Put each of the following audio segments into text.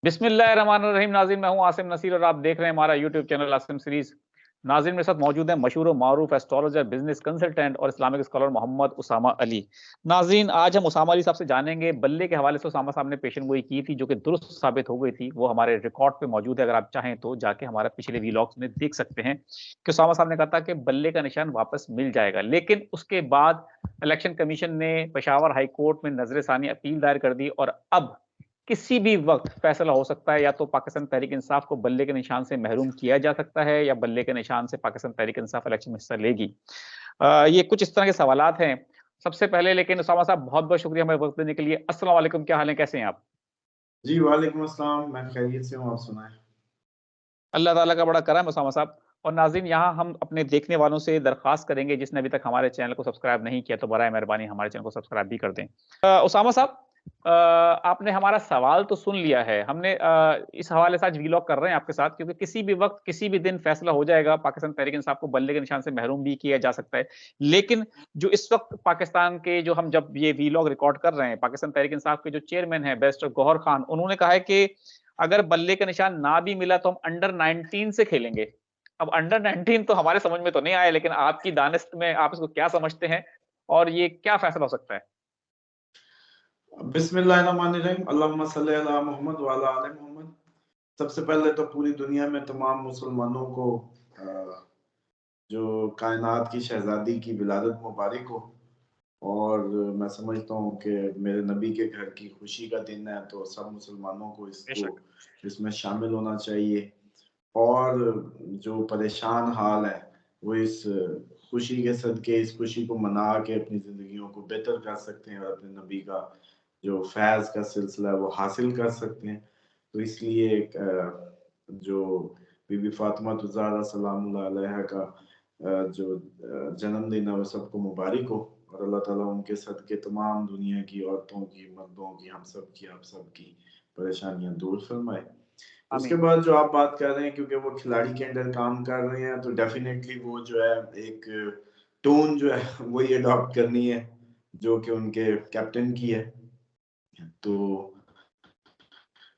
बिस्मिल्लाहिर्रहमानिर्रहीम। नाज़रीन, मैं हूं आसिम नसीर और आप देख रहे हैं हमारा यूट्यूब चैनल आसिम सीरीज। नाज़रीन, मेरे साथ मौजूद है मशहूर और मारूफ एस्ट्रोलॉजर, बिजनेस कंसल्टेंट और इस्लामिक स्कॉलर मोहम्मद उसामा अली। नाज़रीन, आज हम उसामा अली साहब से जानेंगे बल्ले के हवाले से उसामा साहब ने पेशन गोई की थी जो कि दुरुस्त साबित हो गई थी। वो हमारे रिकॉर्ड पे मौजूद है, अगर आप चाहें तो जाके हमारे पिछले व्लॉग्स में देख सकते हैं कि उसामा साहब ने कहा था कि बल्ले का निशान वापस मिल जाएगा। लेकिन उसके बाद इलेक्शन कमीशन ने पेशावर हाई कोर्ट में नजर अपील दायर कर दी और अब किसी भी वक्त फैसला हो सकता है। या तो पाकिस्तान तहरीक इंसाफ को बल्ले के निशान से महरूम किया जा सकता है या बल्ले के निशान से पाकिस्तान तहरीक इंसाफ इलेक्शन में हिस्सा लेगी। ये कुछ इस तरह के सवालात हैं। सबसे पहले लेकिन उसामा साहब, बहुत बहुत शुक्रिया हमें वक्त देने के लिए। अस्सलाम वालेकुम, क्या हाल है, कैसे हैं आप? जी, वालेकुम अस्सलाम। मैं खैरियत से हूँ, आप सुनाएँ? अल्लाह ताला का बड़ा करम है उसामा साहब। और नाज़रीन, यहाँ हम अपने देखने वालों से दरख्वास्त करेंगे जिसने अभी तक हमारे चैनल को सब्सक्राइब नहीं किया तो बराए मेहरबानी हमारे चैनल को सब्सक्राइब भी कर दें। उसामा साहब, आपने हमारा सवाल तो सुन लिया है। हमने इस हवाले से आज व्लॉग कर रहे हैं आपके साथ क्योंकि किसी भी वक्त किसी भी दिन फैसला हो जाएगा। पाकिस्तान तहरीक इंसाफ को बल्ले के निशान से महरूम भी किया जा सकता है। लेकिन जो इस वक्त पाकिस्तान के जो हम जब ये व्लॉग रिकॉर्ड कर रहे हैं, पाकिस्तान तहरीक इंसाफ के जो चेयरमैन हैं बैरिस्टर गौहर खान, उन्होंने कहा है कि अगर बल्ले का निशान ना भी मिला तो हम अंडर 19 से खेलेंगे। अब अंडर 19 तो हमारे समझ में तो नहीं आया, लेकिन आपकी दानिश में आप इसको क्या समझते हैं और ये क्या फैसला हो सकता है? बिस्मिल्लाहिर्रहमानिर्रहीम, अल्लाहुम्मा सल्ली अला मुहम्मद व अला आले मोहम्मद। सबसे पहले तो पूरी दुनिया में तमाम मुसलमानों को जो कायनात की शहज़ादी की विलादत मुबारक हो। और मैं समझता हूँ कि मेरे नबी के घर की खुशी का दिन है, तो सब मुसलमानों को बेशक। इसमें शामिल होना चाहिए। और जो परेशान हाल है, वो इस खुशी के सदके इस खुशी को मना के अपनी ज़िंदगियों को बेहतर कर सकते हैं और अपने नबी का जो फैज़ का सिलसिला है, वो हासिल कर सकते हैं। तो इसलिए जो बीबी फ़ातिमा ज़हरा सलामुल्लाह अलैहा का जो जन्मदिन है, वो सबको मुबारक हो और अल्लाह ताला उनके सदके तमाम दुनिया की औरतों की, मर्दों की, हम सब की, आप सब की परेशानियाँ दूर फरमाए। उसके आमीन। बाद जो आप बात कर रहे हैं, क्योंकि वो खिलाड़ी के अंडर काम कर रहे हैं, तो डेफ़िनेटली वो जो है एक टोन जो है वही अडॉप्ट करनी है, जो कि उनके कैप्टन की है। तो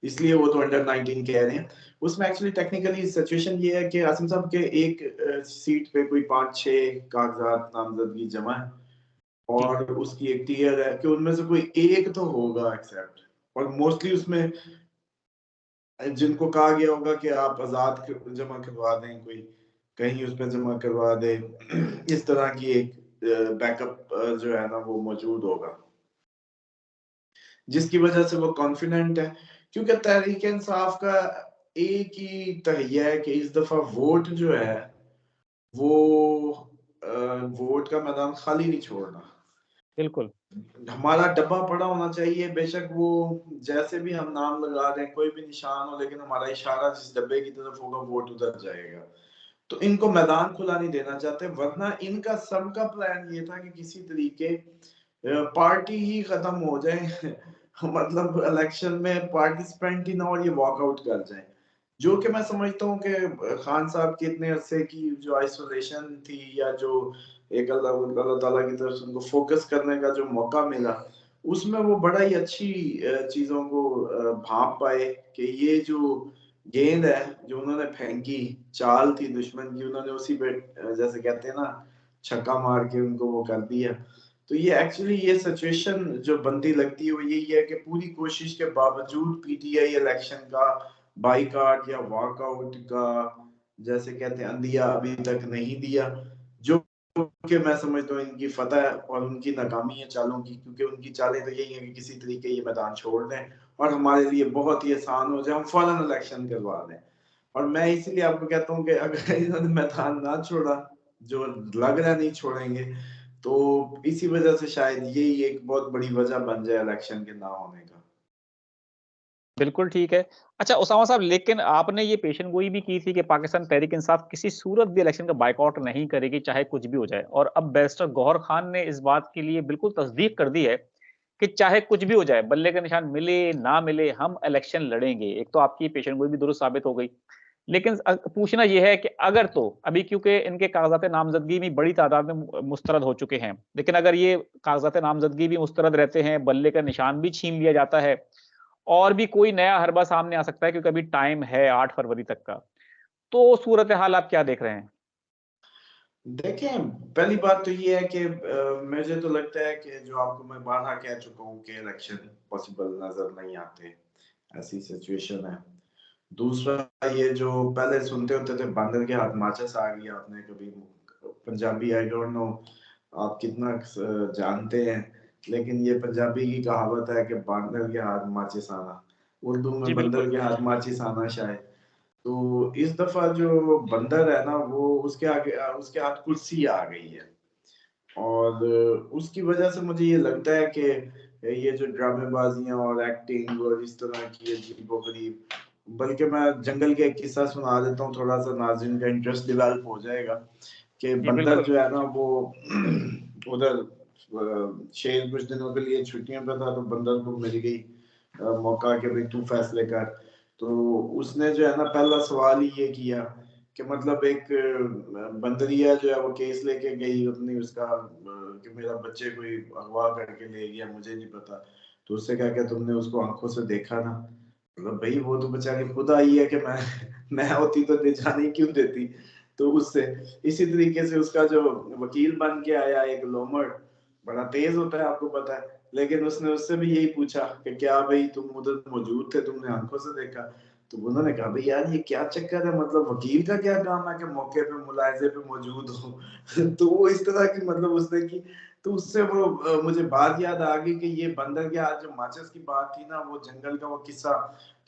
इसलिए वो तो अंडर 19 कह रहे हैं। उसमें एक्चुअली टेक्निकली सिचुएशन ये है कि आसिम साहब के एक सीट पे कोई 5-6 कागज़ात नामज़दगी जमा है जी। और उसकी एक टियर है कि उनमें से कोई एक तो होगा एक्सेप्ट। और मोस्टली उसमें जिनको कहा गया होगा कि आप आज़ाद जमा करवा दें, कोई कहीं उस पे जमा करवा दें इस तरह की एक बैकअप जो है ना वो मौजूद होगा। जिसकी वजह से वो कॉन्फिडेंट है, क्योंकि तहरीक इंसाफ का एक ही तहिया है कि इस दफ़ा वोट जो है वो वोट का मैदान खाली नहीं छोड़ना। बिल्कुल। हमारा डब्बा पड़ा होना चाहिए, बेशक वो जैसे भी हम नाम लगा दें, कोई भी निशान हो, लेकिन हमारा इशारा जिस डब्बे की तरफ होगा, वोट उधर जाएगा। तो इनको मैदान खुला नहीं देना चाहते, वरना इनका सबका प्लान ये था कि किसी तरीके पार्टी ही खत्म हो जाए मतलब इलेक्शन में पार्टिसिपेंट ही ना हो और ये वॉकआउट कर जाए। जो कि मैं समझता हूँ कि खान साहब की इतने अरसे की जो आइसोलेशन थी, या जो एक अल्लाह ताला की तरफ से उनको फोकस करने का जो मौका मिला, उसमें वो बड़ा ही अच्छी चीज़ों को भांप पाए कि ये जो गेंद है जो उन्होंने फेंकी, चाल थी दुश्मन की, उन्होंने उसी पे जैसे कहते हैं ना, छक्का मार के उनको वो कर दिया। तो ये एक्चुअली ये सिचुएशन जो बनती लगती है वो यही है कि पूरी कोशिश के बावजूद पीटीआई इलेक्शन का बाइकआउट या वॉकआउट का, जैसे कहते हैं, अंदिया अभी तक नहीं दिया, जो कि मैं समझता हूँ इनकी फतह है और उनकी नाकामी है चालों की, क्योंकि उनकी चालें तो यही है कि किसी तरीके ये मैदान छोड़ दें और हमारे लिए बहुत ही आसान हो जाए, हम फौरन इलेक्शन करवा दें। और मैं इसीलिए आपको कहता हूँ कि अगर इन्होंने मैदान ना छोड़ा, जो लग रहा है नहीं छोड़ेंगे, तो इसी वजह से शायद यही एक बहुत बड़ी वजह बन जाए इलेक्शन के ना होने का। बिल्कुल ठीक है। अच्छा उसामा साहब, लेकिन आपने ये पेशेनगोई भी की थी कि पाकिस्तान तहरीक इंसाफ किसी सूरत भी इलेक्शन का बॉयकॉट नहीं करेगी, चाहे कुछ भी हो जाए। और अब बैरिस्टर गौहर खान ने इस बात के लिए बिल्कुल तस्दीक कर दी है कि चाहे कुछ भी हो जाए, बल्ले का निशान मिले, ना मिले, हम इलेक्शन लड़ेंगे। एक तो आपकी पेशेनगोई भी दुरुस्त साबित हो गई। लेकिन पूछना ये है कि अगर तो अभी क्योंकि इनके कागज़ात नामज़दगी भी बड़ी तादाद में मुस्तरद हो चुके हैं, लेकिन अगर ये कागज़ात नामज़दगी भी मुस्तरद रहते हैं, बल्ले का निशान भी छीन लिया जाता है और भी कोई नया हरबा सामने आ सकता है, क्योंकि अभी टाइम है 8 फरवरी तक का। तो सूरत हाल आप क्या देख रहे हैं? देखें, पहली बात तो ये है कि मुझे तो लगता है कि जो आपको मैं बारहा कह चुका हूँ कि इलेक्शन पॉसिबल नजर नहीं आते, ऐसी सिचुएशन है। दूसरा, ये जो पहले सुनते होते थे बंदर के हाथ माचिस आ गई, आपने कभी पंजाबी, आई डोंट नो आप कितना जानते हैं, लेकिन ये पंजाबी की कहावत है कि बंदर के हाथ माचिस आना, उर्दू में जी बंदर बिल्कुल। के हाथ माचिस आना शायद। तो इस दफा जो बंदर है ना, वो उसके आगे उसके हाथ कुर्सी आ गई है, और उसकी वजह से मुझे ये लगता है कि ये जो ड्रामेबाजियां और एक्टिंग और इस तरह की अजीबोगरीब, बल्कि मैं जंगल का एक किस्सा सुना देता हूँ, थोड़ा सा नाज़रीन का इंटरेस्ट डेवलप हो जाएगा। कि जी बंदर बिल्कुल। जो है ना वो उधर शेर कुछ दिनों के लिए छुट्टियों पे था, तो बंदर को मिल गई मौका कि भाई तू फैसले कर। तो उसने जो है ना पहला सवाल ही ये किया कि मतलब एक बंदरिया जो है वो केस लेके गई अपनी, उसका कि मेरा बच्चे कोई अगवा करके ले गया, मुझे नहीं पता। तो उससे क्या क्या तुमने उसको आंखों से देखा ना, मतलब भाई वो तो बेचारी खुद आई है कि मैं होती तो ले जाने ही क्यों देती। तो उससे इसी तरीके से उसका जो वकील बन के आया एक लोमड़, बड़ा तेज होता है आपको पता है, लेकिन उसने उससे भी यही पूछा कि क्या भाई तुम उधर मौजूद थे, तुमने आंखों से देखा। तो उन्होंने कहा भाई यार ये क्या चक्कर है, मतलब वकील का क्या काम है कि मौके पे मुलायजे पे मौजूद हो। तो वो इस तरह की मतलब उसने की। तो उससे वो मुझे बात याद आ गई कि ये बंदर के हाथ जो माचिस की बात थी ना, वो जंगल का वो किस्सा,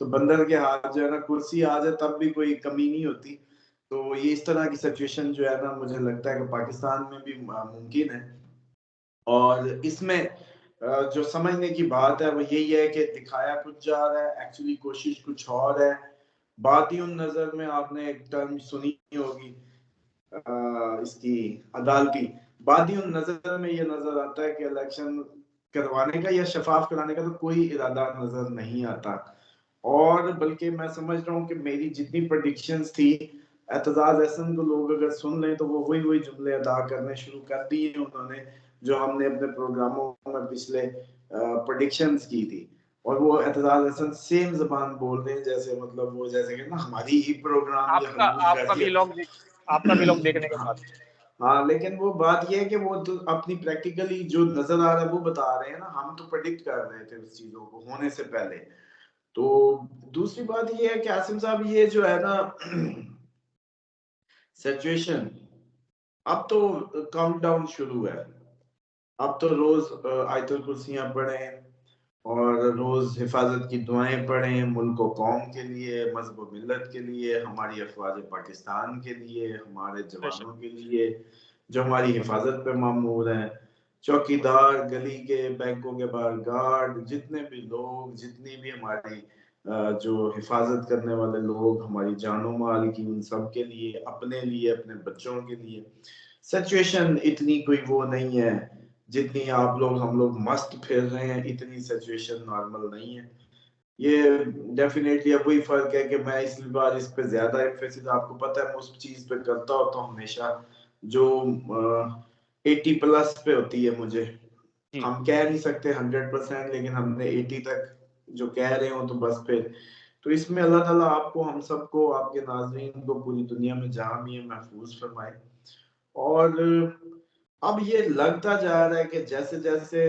तो बंदर के हाथ जो है ना कुर्सी आ जाए तब भी कोई कमी नहीं होती। तो ये इस तरह की सिचुएशन जो है ना, मुझे लगता है कि पाकिस्तान में भी मुमकिन है। और इसमें जो समझने की बात है वो यही है कि दिखाया कुछ जा रहा है, एक्चुअली कोशिश कुछ और है। बातियुन नजर में आपने एक टर्म सुनी होगी, इसकी अदालती। बातियुन नजर में ये नजर आता है कि इलेक्शन करवाने का या शफाफ कराने का तो कोई इरादा नजर नहीं आता। और बल्कि मैं समझ रहा हूँ कि मेरी जितनी प्रेडिक्शंस थी, एतजाज एहसन को लोग अगर सुन लें तो वो वही वही जुमले अदा करने शुरू कर दिए उन्होंने, जो हमने अपने प्रोग्रामों में पिछले प्रेडिक्शंस की थी। और वो एतजाज एहसन सेम जबान बोल रहे हैं, जैसे मतलब वो जैसे कि ना हमारी ही प्रोग्राम ये आपका हलूल कर आपका दिया। आपका व्लॉग देखने के बाद। हाँ, लेकिन वो बात ये है कि वो तो अपनी प्रैक्टिकली जो नजर आ रहा है वो बता रहे हैं ना, हम तो प्रेडिक्ट कर रहे थे उस चीजों को होने से पहले। तो दूसरी बात ये है कि आसिम साहब ये जो है ना सिचुएशन, अब तो काउंटडाउन शुरू है। अब तो रोज आयतुल कुर्सियां पढ़ें और रोज हिफाजत की दुआएं पढ़ें, मुल्क और कौम के लिए, मजहब और मिल्लत के लिए, हमारी अफवाज पाकिस्तान के लिए, हमारे जवानों के लिए जो हमारी हिफाजत पे मामूर हैं, चौकीदार, गली के बैंकों के बाहर गार्ड, जितने भी लोग, जितनी भी हमारी जो हिफाजत करने वाले लोग, हमारी जानो माल की, उन सब के लिए, अपने बच्चों के लिए। सिचुएशन इतनी कोई वो नहीं है जितनी आप लोग हम लोग मस्त फिर रहे हैं, इतनी सिचुएशन नॉर्मल नहीं है। ये डेफिनेटली अब वही फर्क है कि मैं इस बार इस पे ज्यादा एम्फेसिस, आपको पता है मैं उस चीज पे करता होता हूँ हमेशा जो 80 प्लस पे होती है मुझे। जी हम कह नहीं सकते 100%, लेकिन हमने 80 तक जो कह रहे हो तो बस फिर। तो इसमें अल्लाह ताला आपको, हम सबको, आपके नाज़रीन को पूरी दुनिया में जहां भी है महफूज फरमाए। और अब ये लगता जा रहा है कि जैसे जैसे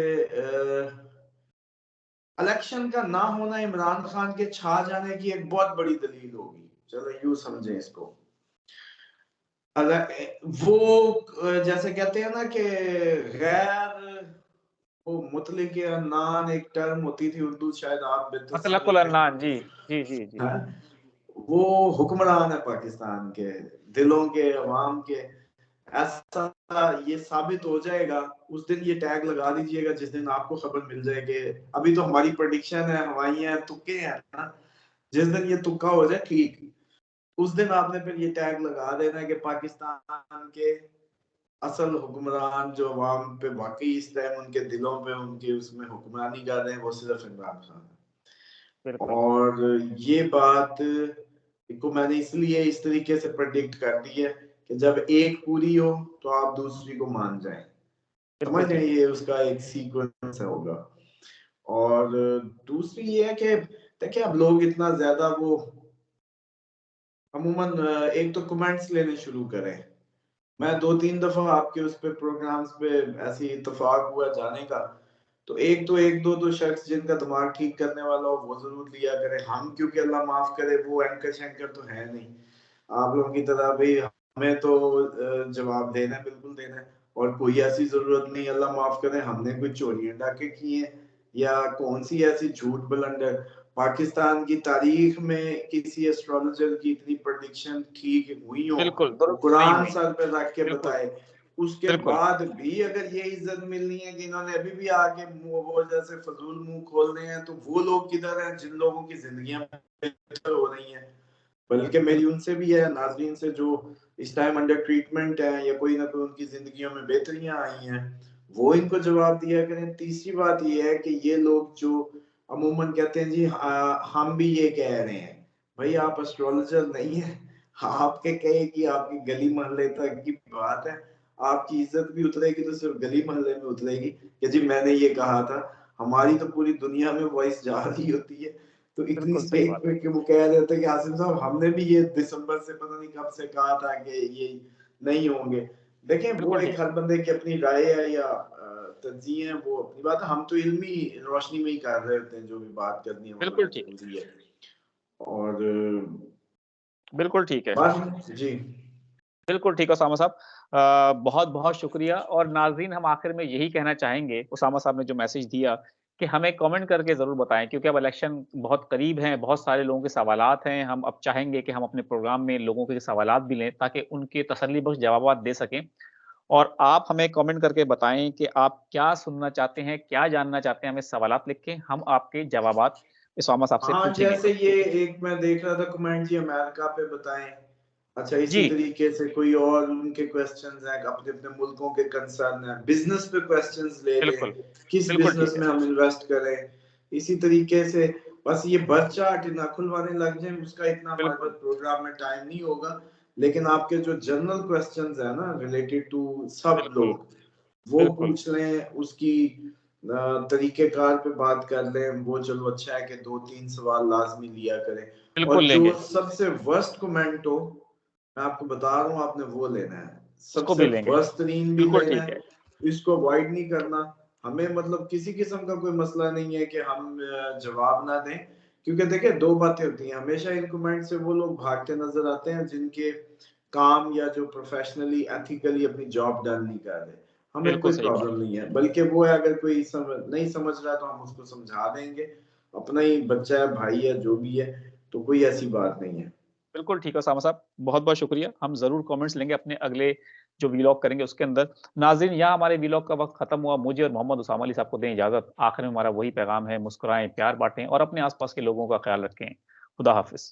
इलेक्शन का ना होना इमरान खान के छा जाने की एक बहुत बड़ी दलील होगी, चलो यूं समझें इसको। अगर वो जैसे कहते हैं ना कि गैर, वो मुतलिक अन्नान एक टर्म होती थी उर्दू, शायद आप बेहतर मतलकुल समझते अन्नान। जी जी जी जी। हैं। वो हुक्मरान है पाकिस्तान के दिलों के, अवाम के। ऐसा ये साबित हो जाएगा उस दिन, ये टैग लगा दीजिएगा जिस दिन आपको खबर मिल जाएगी। अभी तो हमारी प्रेडिक्शन है, हवाई है, तुक्के हैं ना, जिस दिन ये तुक्का हो जाए ठीक, उस दिन आपने फिर ये टैग लगा देना है कि पाकिस्तान के असल हुक्मरान जो अवाम पे वाकई इस टाइम उनके दिलों पे, उनके उसमें हुक्मरानी कर रहे हैं, वो सिर्फ इमरान खान है। बिल्कुल और ये बात को मैंने इसलिए इस तरीके से प्रेडिक्ट कर दी है कि जब एक पूरी हो तो आप दूसरी को मान जाएं, समझ बिल्कुल रहे ठीक हैं, है। ये उसका एक सीक्वेंस होगा। और दूसरी ये है कि देखिए अब लोग इतना ज्यादा वो अमूमन एक तो कमेंट्स लेने शुरू करें। मैं 2-3 दफा आपके उस पे प्रोग्राम्स पे ऐसे इत्तेफाक हुआ जाने का, तो एक दो तो शख्स जिनका दिमाग ठीक करने वाला हो वो जरूर लिया करें। हम क्योंकि अल्लाह माफ करे वो एंकर शैंकर तो है नहीं आप लोगों की तरह, भाई हमें तो जवाब देना है, बिल्कुल देना है। और कोई ऐसी जरूरत नहीं, अल्लाह माफ करे, हमने कोई चोरियां डाके किए या कौन सी ऐसी झूठ बुलंदर पाकिस्तान की तारीख में किसी एस्ट्रोलॉजर की इतनी प्रेडिक्शन ठीक हुई हो, बिल्कुल वो दुरुस्त नहीं कुरान हुई। सर पे रख के बिल्कुल बताए, उसके बिल्कुल बाद भी अगर ये इज्जत मिलनी है कि इन्होंने अभी भी आके वो जैसे फजूल मुंह खोल रहे हैं, तो वो लोग किधर हैं जिन लोगों की जिंदगियां बेहतर हो रही हैं। बल्कि मेरी उनसे भी है, नाजरीन से, जो इस टाइम अंडर ट्रीटमेंट है या कोई ना कोई उनकी जिंदगियों में बेहतरियां आई हैं, वो इनको जवाब दिया करें। तीसरी बात ये है कि ये लोग जो अमूमन कहते हैं जी हम भी ये कह रहे हैं, भाई आप एस्ट्रोलॉजर नहीं है, आपके कहे कि आपकी गली मोहल्ले तक की बात है, आपकी इज्जत भी उतरेगी तो सिर्फ गली मोहल्ले में उतरेगी कि जी मैंने ये कहा था। हमारी तो पूरी दुनिया में वॉइस जा रही होती है। तो इतनी बिल्कुल सही स्टेज बात है। पे कि वो कह रहे थे कि आसिम साहब हमने भी ये दिसंबर से पता नहीं कब से कहा था कि ये नहीं होंगे। देखें वो बिल्कुल एक ठीक। हर बंदे की अपनी राय है या तरजीह है, वो अपनी बात है। हम तो इल्मी रोशनी में ही कर रहे होते हैं जो भी बात करनी है बिल्कुल हमारा ठीक। जरूरी है। और बिल्कुल ठीक है। बस जी। बिल्कुल ठीक है उसामा साहब। बहुत बहुत शुक्रिया। और नाज़रीन हम आखिर में यही कहना चाहेंगे, उसामा साहब ने जो मैसेज दिया कि हमें कमेंट करके ज़रूर बताएं, क्योंकि अब इलेक्शन बहुत करीब हैं, बहुत सारे लोगों के सवालात हैं। हम अब चाहेंगे कि हम अपने प्रोग्राम में लोगों के सवालात भी लें ताकि उनके तसल्ली बख्श जवाबात दे सकें। और आप हमें कमेंट करके बताएं कि आप क्या सुनना चाहते हैं, क्या जानना चाहते हैं, हमें सवालात लिख के हम आपके जवाबात उसामा साहब से हाँ पूछेंगे। जैसे ये एक मैं देख रहा था कमेंट जी, अमेरिका पे बताएं। अच्छा इसी जी तरीके से कोई और उनके क्वेश्चंस हैं, अपने अपने मुल्कों के कंसर्न है, बिजनेस पे क्वेश्चंस ले लें, बिल्कुल। किस बिल्कुल बिजनेस ठीक है। में हम इन्वेस्ट करें। इसी तरीके से बस ये बर्थ चार्ट ना खुलवाने लग जाए, उसका इतना हमारे बिल्कुल पास प्रोग्राम में टाइम नहीं होगा। लेकिन आपके जो जनरल क्वेश्चंस है ना रिलेटेड टू सब बिल्कुल लोग, वो बिल्कुल पूछ लें, उसकी तरीकेकार पे बात कर लें। वो चलो अच्छा है कि 2-3 सवाल लाजमी लिया करें। बिल्कुल और जो लेंगे। सबसे वर्स्ट कमेंट हो, मैं आपको बता रहा हूँ, आपने वो लेना है, उसको सबसे भी लेंगे। वर्स्ट तरीन भी बिल्कुल लेना ठीक है। है। इसको अवॉइड नहीं करना। हमें मतलब किसी किस्म का कोई मसला नहीं है कि हम जवाब ना दें, क्योंकि देखिए दो बातें होती हैं, हमेशा इन कमेंट से वो लोग भागते नजर आते हैं जिनके काम या जो प्रोफेशनली एथिकली अपनी जॉब डन नहीं कर रहे। हमें बिल्कुल कोई सही बात। प्रॉब्लम नहीं है, बल्कि वो है अगर कोई नहीं समझ रहा तो हम उसको समझा देंगे, अपना ही बच्चा है, भाई है, जो भी है, तो कोई ऐसी बात नहीं है। बिल्कुल ठीक है उसामा साहब, बहुत-बहुत शुक्रिया। हम ज़रूर कमेंट्स लेंगे अपने अगले जो व्लॉग करेंगे उसके अंदर। नाज़रीन यहाँ हमारे व्लॉग का वक़्त खत्म हुआ। मुझे और मोहम्मद उसामा अली साहब को दें इजाज़त। आखिर में हमारा वही पैगाम है, मुस्कुराएँ, प्यार बाँटें और अपने आस-पास के लोगों का ख्याल रखें। खुदा हाफ़िज़।